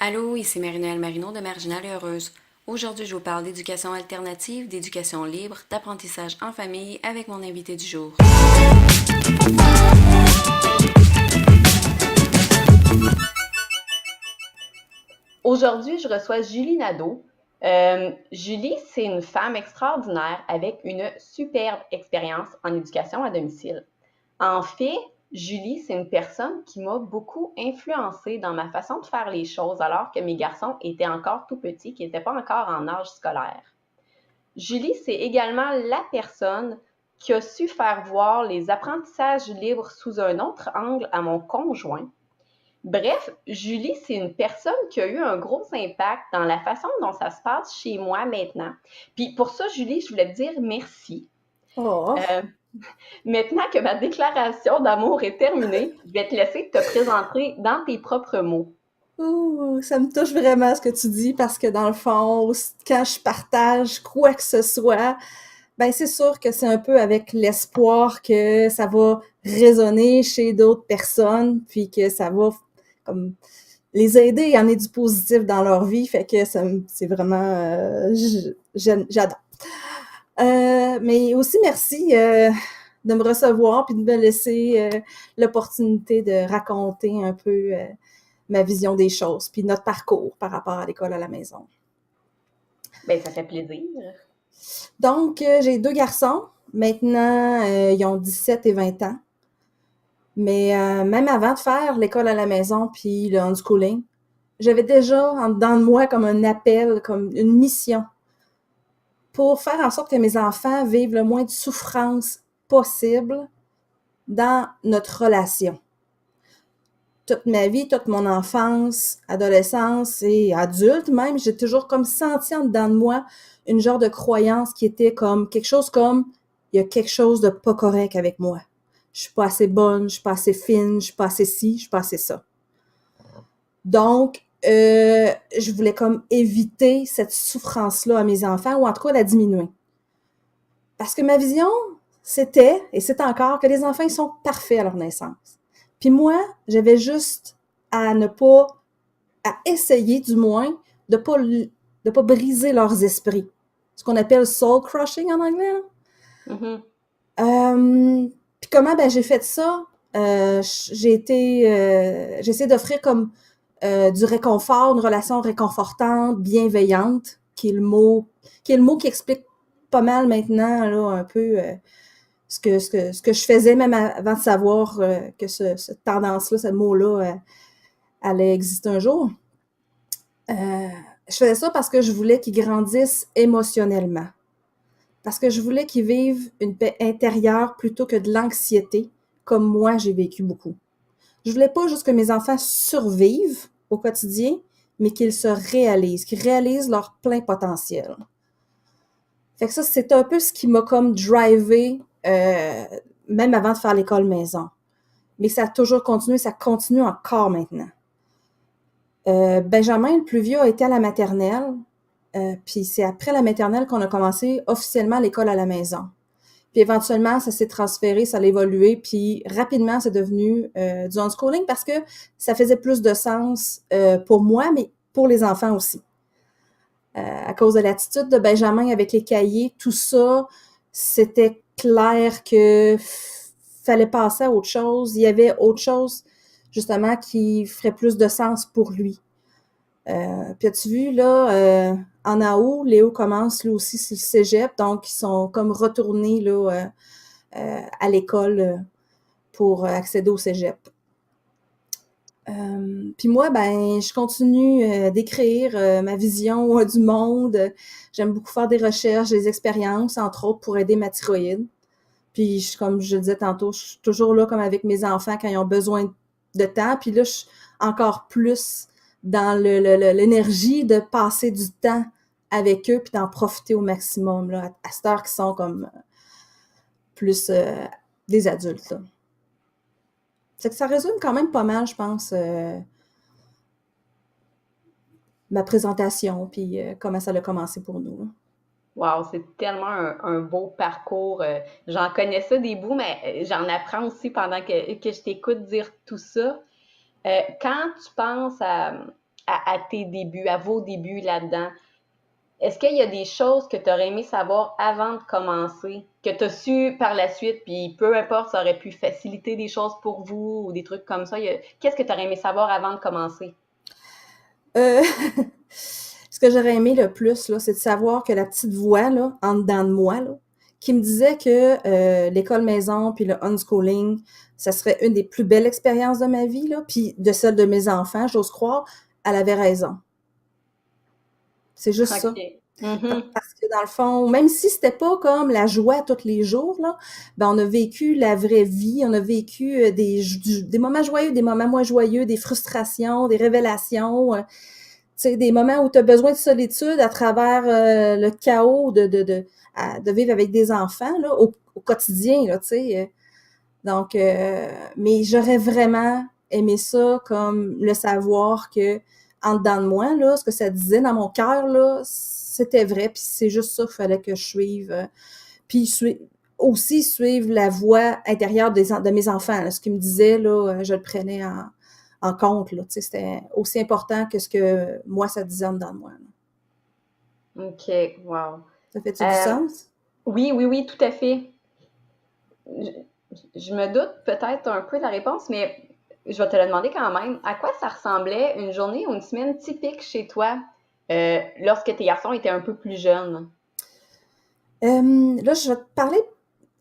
Allô, ici Marie-Noëlle Marino de Marginale et Heureuse. Aujourd'hui, je vous parle d'éducation alternative, d'éducation libre, d'apprentissage en famille avec mon invité du jour. Aujourd'hui, je reçois Julie Nadeau. Julie, c'est une femme extraordinaire avec une superbe expérience en éducation à domicile. En fait, Julie, c'est une personne qui m'a beaucoup influencée dans ma façon de faire les choses alors que mes garçons étaient encore tout petits, qui n'étaient pas encore en âge scolaire. Julie, c'est également la personne qui a su faire voir les apprentissages libres sous un autre angle à mon conjoint. Bref, Julie, c'est une personne qui a eu un gros impact dans la façon dont ça se passe chez moi maintenant. Puis pour ça, Julie, je voulais te dire merci. Oh, Euh, Maintenant que ma déclaration d'amour est terminée, je vais te laisser te présenter dans tes propres mots. ouh, ça me touche vraiment ce que tu dis parce que dans le fond, quand je partage quoi que ce soit, ben c'est sûr que c'est un peu avec l'espoir que ça va résonner chez d'autres personnes, puis que ça va comme les aider à amener du positif dans leur vie, fait que c'est vraiment j'adore. Mais aussi merci de me recevoir puis de me laisser l'opportunité de raconter un peu ma vision des choses, puis notre parcours par rapport à l'école à la maison. Ben, ça fait plaisir. Donc, j'ai deux garçons. Maintenant, ils ont 17 et 20 ans. Mais même avant de faire l'école à la maison puis le unschooling, j'avais déjà en dedans de moi comme un appel, comme une mission pour faire en sorte que mes enfants vivent le moins de souffrance possible dans notre relation. Toute ma vie, toute mon enfance, adolescence et adulte même, j'ai toujours comme senti en dedans de moi une genre de croyance qui était comme quelque chose comme il y a quelque chose de pas correct avec moi. Je suis pas assez bonne, je suis pas assez fine, je suis pas assez ci, je suis pas assez ça. Donc, je voulais comme éviter cette souffrance-là à mes enfants ou en tout cas la diminuer. Parce que ma vision, c'était, et c'est encore, que les enfants, ils sont parfaits à leur naissance. Puis moi, j'avais juste à ne pas, à essayer du moins, de pas briser leurs esprits. Ce qu'on appelle soul crushing en anglais. Là. Mhm. Puis comment ben j'ai fait ça? J'ai essayé d'offrir comme du réconfort, une relation réconfortante, bienveillante, qui est le mot qui explique pas mal maintenant là un peu ce que je faisais même avant de savoir que cette tendance-là, ce mot-là allait exister un jour. Euh, je faisais ça parce que je voulais qu'ils grandissent émotionnellement. Parce que je voulais qu'ils vivent une paix intérieure plutôt que de l'anxiété, comme moi j'ai vécu beaucoup. Je voulais pas juste que mes enfants survivent au quotidien, mais qu'ils se réalisent, qu'ils réalisent leur plein potentiel. Fait que ça, c'est un peu ce qui m'a comme drivé, même avant de faire l'école maison. Mais ça a toujours continué, ça continue encore maintenant. Benjamin, le plus vieux, a été à la maternelle, puis c'est après la maternelle qu'on a commencé officiellement l'école à la maison. Puis éventuellement, ça s'est transféré, ça a évolué, puis rapidement, c'est devenu du homeschooling parce que ça faisait plus de sens pour moi, mais pour les enfants aussi. À cause de l'attitude de Benjamin avec les cahiers, tout ça, c'était clair que fallait passer à autre chose. Il y avait autre chose, justement, qui ferait plus de sens pour lui. Puis as-tu vu, là, en août, Léo commence lui aussi sur le cégep, donc ils sont comme retournés là, à l'école pour accéder au cégep. Puis moi, ben, je continue d'écrire ma vision du monde. J'aime beaucoup faire des recherches, des expériences, entre autres pour aider ma thyroïde. Puis, comme je le disais tantôt, je suis toujours là comme avec mes enfants quand ils ont besoin de temps. Puis là, je suis encore plus dans l'énergie de passer du temps avec eux puis d'en profiter au maximum là, à cette heure qui sont comme plus des adultes. Là. C'est que ça résume quand même pas mal, je pense, ma présentation puis comment ça a commencé pour nous. Là. Wow, c'est tellement un beau parcours. J'en connais ça des bouts, mais j'en apprends aussi pendant que je t'écoute dire tout ça. Quand tu penses à tes débuts, à vos débuts là-dedans? Est-ce qu'il y a des choses que tu aurais aimé savoir avant de commencer, que tu as su par la suite, puis peu importe, ça aurait pu faciliter des choses pour vous ou des trucs comme ça? Qu'est-ce que tu aurais aimé savoir avant de commencer? Euh, Ce que j'aurais aimé le plus, là, c'est de savoir que la petite voix, là, en dedans de moi, là, qui me disait que l'école maison puis le unschooling, ça serait une des plus belles expériences de ma vie, là, puis de celle de mes enfants, j'ose croire, elle avait raison. C'est juste ça. OK. Mhm. Parce que dans le fond, même si c'était pas comme la joie tous les jours, là, ben on a vécu la vraie vie, on a vécu des moments joyeux, des moments moins joyeux, des frustrations, des révélations, tu sais, des moments où tu as besoin de solitude à travers le chaos de vivre avec des enfants là, au quotidien, là, tu sais. Donc, mais j'aurais vraiment aimé ça, comme le savoir que en dedans de moi, là, ce que ça disait dans mon cœur, là, c'était vrai, puis c'est juste ça qu'il fallait que je suive. Puis aussi suivre la voix intérieure de mes enfants. Là. Ce qu'ils me disaient, là, je le prenais en compte. Là, tu sais, c'était aussi important que ce que moi, ça disait en dedans de moi. Là. OK, wow. Ça fait-tu du Euh, sens? oui, oui, oui, tout à fait. Je, je me doute peut-être un peu de la réponse, mais je vais te le demander quand même. À quoi ça ressemblait une journée ou une semaine typique chez toi lorsque tes garçons étaient un peu plus jeunes? Là, je vais te parler,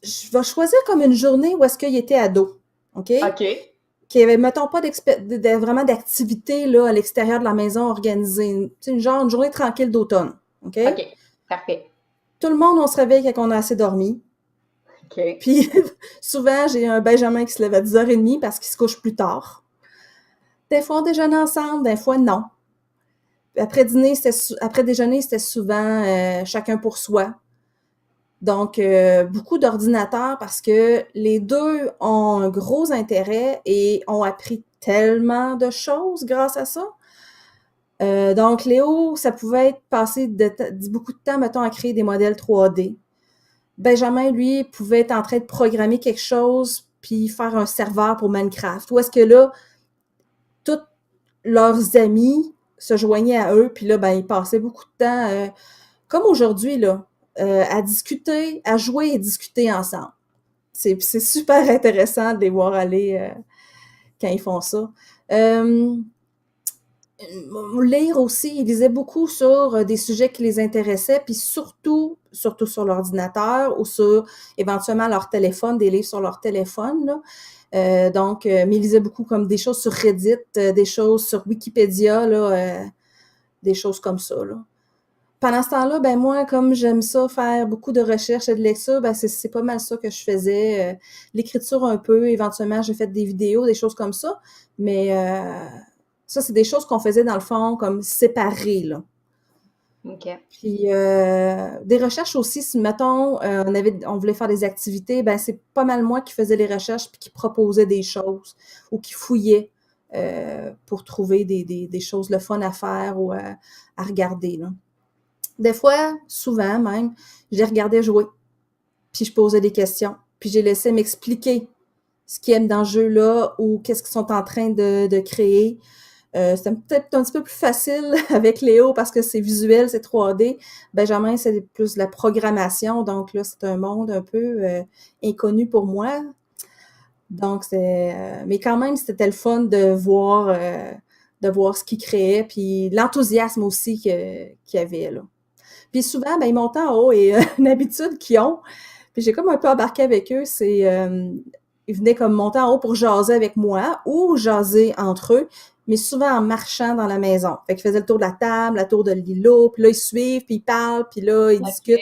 je vais choisir comme une journée où est-ce qu'il était ado, OK? OK, Qu'il n'y avait, mettons, pas vraiment d'activité là, à l'extérieur de la maison organisée. Tu sais, genre une journée tranquille d'automne, OK? OK, parfait. Tout le monde, on se réveille quand on a assez dormi. OK, Puis souvent, j'ai un Benjamin qui se lève à 10h30 parce qu'il se couche plus tard. Des fois, on déjeune ensemble, des fois, non. Après déjeuner, c'était souvent chacun pour soi. Donc, beaucoup d'ordinateurs parce que les deux ont un gros intérêt et ont appris tellement de choses grâce à ça. Donc, Léo, ça pouvait être passé beaucoup de temps, mettons, à créer des modèles 3D. Benjamin, lui, pouvait être en train de programmer quelque chose puis faire un serveur pour Minecraft. Ou est-ce que là, tous leurs amis se joignaient à eux, puis là, ben, ils passaient beaucoup de temps, comme aujourd'hui, là, à discuter, à jouer et discuter ensemble. C'est super intéressant de les voir aller quand ils font ça. Euh, Lire aussi, ils lisaient beaucoup sur des sujets qui les intéressaient, puis surtout sur l'ordinateur ou sur éventuellement leur téléphone, des livres sur leur téléphone. Là. Mais ils lisaient beaucoup comme des choses sur Reddit, des choses sur Wikipédia, là, des choses comme ça. Là. Pendant ce temps-là, ben moi, comme j'aime ça, faire beaucoup de recherches et de lecture, ben c'est pas mal ça que je faisais. L'écriture un peu, éventuellement, j'ai fait des vidéos, des choses comme ça. Mais ça, c'est des choses qu'on faisait dans le fond comme séparées, là. OK. Puis des recherches aussi, si mettons, on voulait faire des activités, ben c'est pas mal moi qui faisais les recherches puis qui proposais des choses ou qui fouillais pour trouver des choses le fun à faire ou à regarder, là. Des fois, souvent même, je les regardais jouer, puis je posais des questions, puis je les laissais m'expliquer ce qu'ils aiment dans ce jeu-là ou qu'est-ce qu'ils sont en train de créer. C'était peut-être un petit peu plus facile avec Léo parce que c'est visuel, c'est 3D. Benjamin, c'est plus de la programmation, donc là, c'est un monde un peu inconnu pour moi. Donc, mais quand même, c'était le fun de voir ce qu'il créait, puis l'enthousiasme aussi qu'il y avait, là. Puis souvent, ben, ils montent en haut et une habitude qu'ils ont, puis j'ai comme un peu embarqué avec eux, c'est ils venaient comme monter en haut pour jaser avec moi ou jaser entre eux, mais souvent en marchant dans la maison. Fait qu'ils faisaient le tour de la table, le tour de l'îlot, puis là, ils suivent, puis ils parlent, puis là, ils discutent.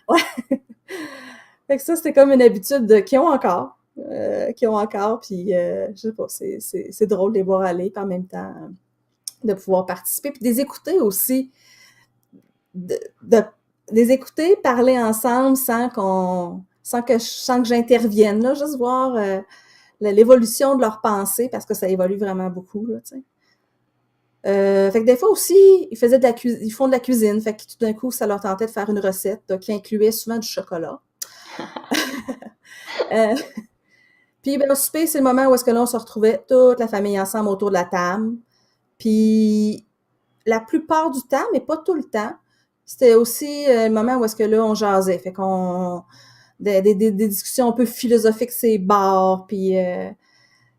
OK. Ouais. Fait que ça, c'était comme une habitude qu'ils ont encore, puis je sais pas, c'est drôle de les voir aller, puis en même temps, de pouvoir participer, puis de les écouter aussi, de, de les écouter parler ensemble sans que j'intervienne, là, juste voir l'évolution de leurs pensées, parce que ça évolue vraiment beaucoup, là, tu sais. Fait que des fois aussi, ils font de la cuisine, fait que tout d'un coup, ça leur tentait de faire une recette là, qui incluait souvent du chocolat. Euh, Puis ben, au souper, c'est le moment où est-ce que là, on se retrouvait toute la famille ensemble autour de la table. Puis la plupart du temps, mais pas tout le temps, c'était aussi le moment où est-ce que là, on jasait. Fait qu'on... Des discussions un peu philosophiques, c'est bars, puis... fait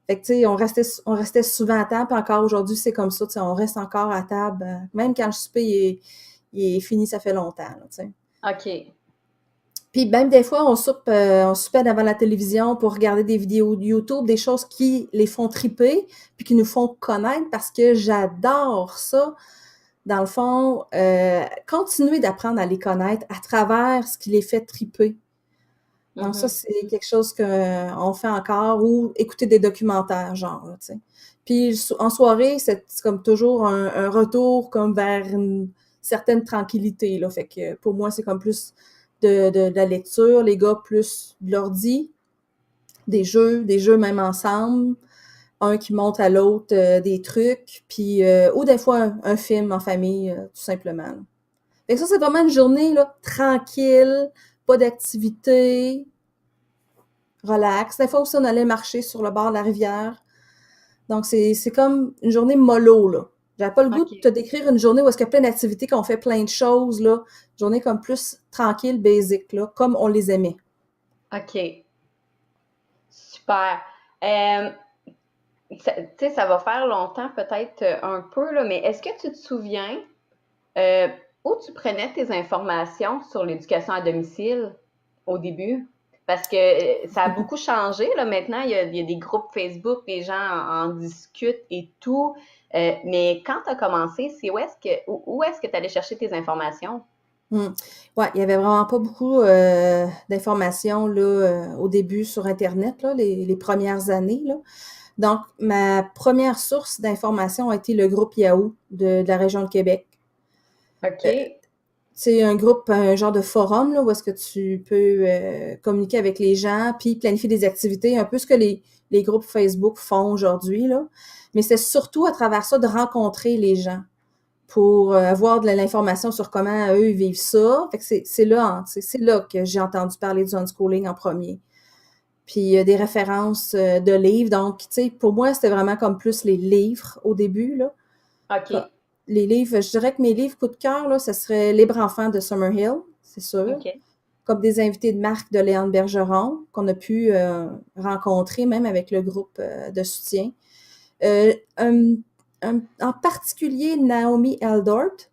que, tu sais, on restait souvent à table, puis encore aujourd'hui, c'est comme ça, tu sais, on reste encore à table, même quand le souper il est fini, ça fait longtemps, là, tu sais. OK. Puis même des fois, on soupait devant la télévision pour regarder des vidéos YouTube, des choses qui les font triper, puis qui nous font connaître, parce que j'adore ça. Dans le fond, continuer d'apprendre à les connaître à travers ce qui les fait triper. Donc ça, Mhm. c'est quelque chose qu'on fait encore, ou écouter des documentaires, genre, là, tu sais. Puis en soirée, c'est comme toujours un retour comme vers une certaine tranquillité, là. Fait que pour moi, c'est comme plus de la lecture, les gars plus de l'ordi, des jeux même ensemble, un qui montre à l'autre des trucs, puis ou des fois un film en famille, tout simplement, là. Fait que ça, c'est vraiment une journée là, tranquille, pas d'activité, relax. Des fois aussi, on allait marcher sur le bord de la rivière. Donc, c'est comme une journée mollo, là. J'avais pas le goût de te OK. décrire une journée où est-ce qu'il y a plein d'activités, qu'on fait plein de choses, là. Une journée comme plus tranquille, basic, là, comme on les aimait. OK. Super. Euh, Tu sais, ça va faire longtemps peut-être un peu, là, mais est-ce que tu te souviens euh, où tu prenais tes informations sur l'éducation à domicile au début? Parce que ça a beaucoup changé, là. Maintenant, il y a des groupes Facebook, les gens en discutent et tout. Mais quand tu as commencé, c'est où est-ce que tu allais chercher tes informations? Hmm. Ouais, il y avait vraiment pas beaucoup d'informations là au début sur Internet, là, les premières années, là. Donc, ma première source d'information a été le groupe Yahoo de la région de Québec. OK. C'est un groupe, un genre de forum là, où est-ce que tu peux communiquer avec les gens, puis planifier des activités, un peu ce que les groupes Facebook font aujourd'hui, là. Mais c'est surtout à travers ça de rencontrer les gens pour avoir de l'information sur comment eux ils vivent ça. Fait que c'est là, hein, c'est là que j'ai entendu parler du unschooling en premier. Puis des références de livres. Donc, tu sais, pour moi, c'était vraiment comme plus les livres au début, là. OK. Les livres, je dirais que mes livres coup de cœur, là, ce serait Libre enfant de Summerhill, c'est sûr. OK. Comme des invités de marque de Léane Bergeron, qu'on a pu rencontrer même avec le groupe de soutien. Euh, un- en particulier Naomi Eldort,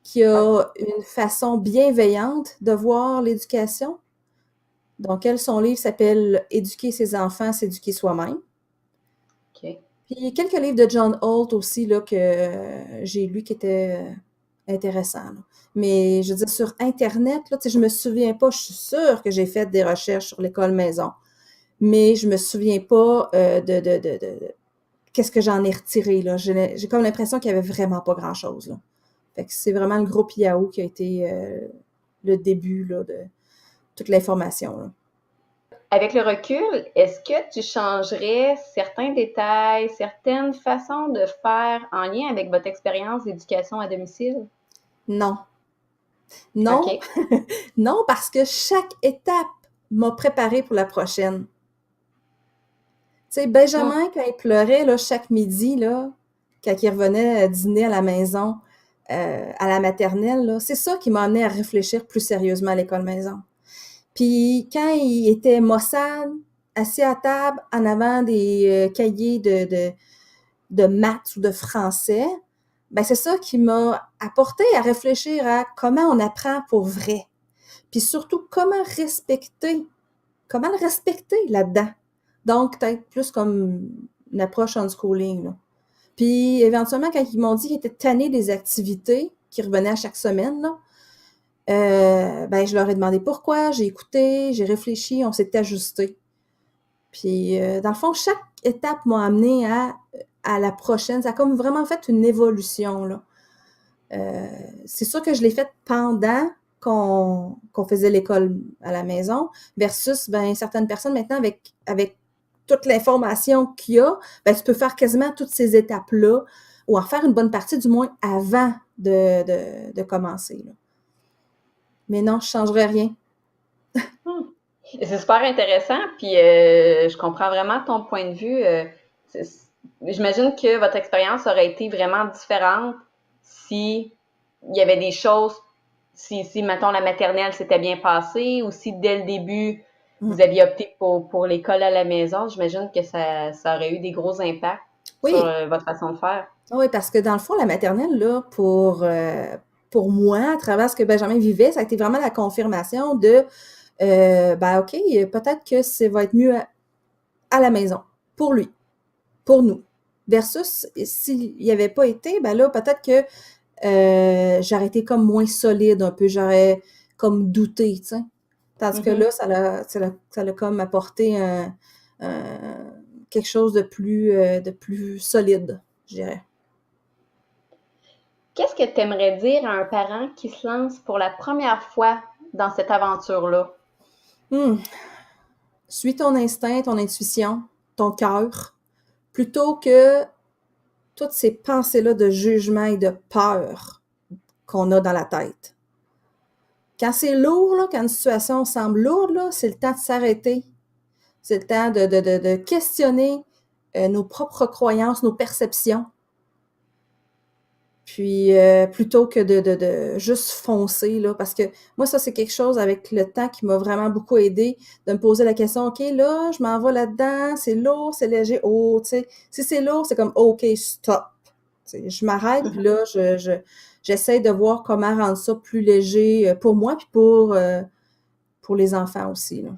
qui OK. a une façon bienveillante de voir l'éducation. Donc, elle, son livre s'appelle Éduquer ses enfants, s'éduquer soi-même. OK. Puis, il y a quelques livres de John Holt aussi là, que j'ai lus qui étaient intéressants, là. Mais je veux dire, sur Internet, là, tu sais, je me souviens pas, je suis sûre que j'ai fait des recherches sur l'école maison, mais je me souviens pas qu'est-ce que j'en ai retiré, là. J'ai comme l'impression qu'il y avait vraiment pas grand-chose, là. Fait que c'est vraiment le groupe Yahoo qui a été le début là, de toute l'information, là. Avec le recul, est-ce que tu changerais certains détails, certaines façons de faire en lien avec votre expérience d'éducation à domicile? Non. Non, OK. non, parce que chaque étape m'a préparée pour la prochaine. Tu sais, Hmm. Benjamin, quand il pleurait là, chaque midi, là, quand il revenait dîner à la maison, à la maternelle, là, c'est ça qui m'a amené à réfléchir plus sérieusement à l'école maison. Puis quand il était maussade, assis à table, en avant des cahiers de maths ou de français, ben c'est ça qui m'a apporté à réfléchir à comment on apprend pour vrai. Puis surtout, comment le respecter là-dedans. Donc, peut-être plus comme une approche unschooling, là. Puis, éventuellement, quand ils m'ont dit qu'ils étaient tannés des activités qui revenaient à chaque semaine, là, ben, je leur ai demandé pourquoi, j'ai écouté, j'ai réfléchi, on s'est ajusté. Puis, dans le fond, chaque étape m'a amené à la prochaine. Ça a comme vraiment fait une évolution, là. Euh, c'est sûr que je l'ai fait pendant qu'on faisait l'école à la maison, versus ben, certaines personnes maintenant avec toute l'information qu'il y a, ben, tu peux faire quasiment toutes ces étapes-là, ou en faire une bonne partie du moins avant de commencer, là. Mais non, je ne changerais rien. Hmm. C'est super intéressant, puis je comprends vraiment ton point de vue. J'imagine que votre expérience aurait été vraiment différente si il y avait des choses, si mettons, la maternelle s'était bien passée ou si dès le début, vous aviez opté pour l'école à la maison, j'imagine que ça aurait eu des gros impacts sur Oui, votre façon de faire. oui, parce que dans le fond, la maternelle, là, pour moi, à travers ce que Benjamin vivait, ça a été vraiment la confirmation de, ben OK, peut-être que ça va être mieux à la maison, pour lui, pour nous. Versus, s'il n'y avait pas été, ben là, peut-être que j'aurais été comme moins solide un peu, j'aurais comme douté, tu sais. Tandis que là, ça l'a comme apporté quelque chose de plus solide, je dirais. Qu'est-ce que tu aimerais dire à un parent qui se lance pour la première fois dans cette aventure-là? Hmm. Suis ton instinct, ton intuition, ton cœur, plutôt que toutes ces pensées-là de jugement et de peur qu'on a dans la tête. Quand c'est lourd, là, quand une situation semble lourde, là, c'est le temps de s'arrêter. C'est le temps de questionner nos propres croyances, nos perceptions. Puis plutôt que de juste foncer, là, parce que moi, ça, c'est quelque chose avec le temps qui m'a vraiment beaucoup aidé, de me poser la question, OK, là, je m'en vais là-dedans, c'est lourd, c'est léger, oh, tu sais, si c'est lourd, c'est comme, OK, stop. Tu sais, je m'arrête, puis là, j'essaie de voir comment rendre ça plus léger pour moi, puis pour les enfants aussi, là.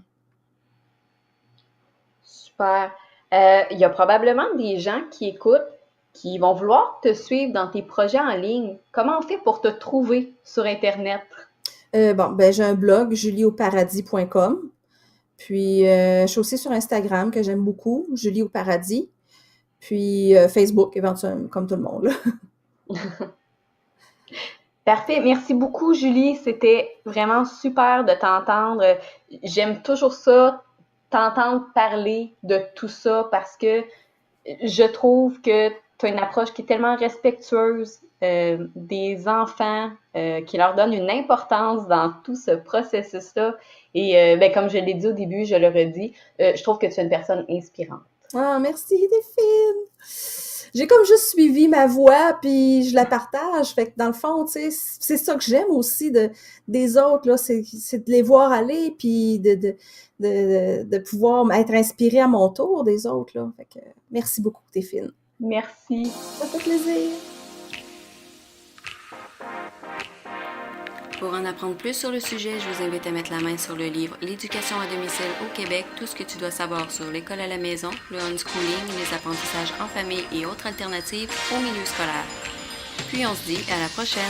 Super. Il y a probablement des gens qui écoutent qui vont vouloir te suivre dans tes projets en ligne. Comment on fait pour te trouver sur Internet? Bon, ben j'ai un blog, julieauparadis.com. Puis, je suis aussi sur Instagram, que j'aime beaucoup, Julie au paradis. Puis, Facebook, éventuellement, comme tout le monde, là. Parfait. Merci beaucoup, Julie. C'était vraiment super de t'entendre. J'aime toujours ça, t'entendre parler de tout ça parce que je trouve que tu as une approche qui est tellement respectueuse des enfants, qui leur donne une importance dans tout ce processus-là. Et ben, comme je l'ai dit au début, je le redis, je trouve que tu es une personne inspirante. Ah, merci, Delphine! J'ai comme juste suivi ma voix, puis je la partage. Fait que dans le fond, tu sais, c'est ça que j'aime aussi des autres, là, c'est de les voir aller, puis de pouvoir être inspirée à mon tour des autres, là. Fait que merci beaucoup, Delphine. Merci. Ça fait plaisir. Pour en apprendre plus sur le sujet, je vous invite à mettre la main sur le livre L'éducation à domicile au Québec, tout ce que tu dois savoir sur l'école à la maison, le unschooling, les apprentissages en famille et autres alternatives au milieu scolaire. Puis on se dit à la prochaine!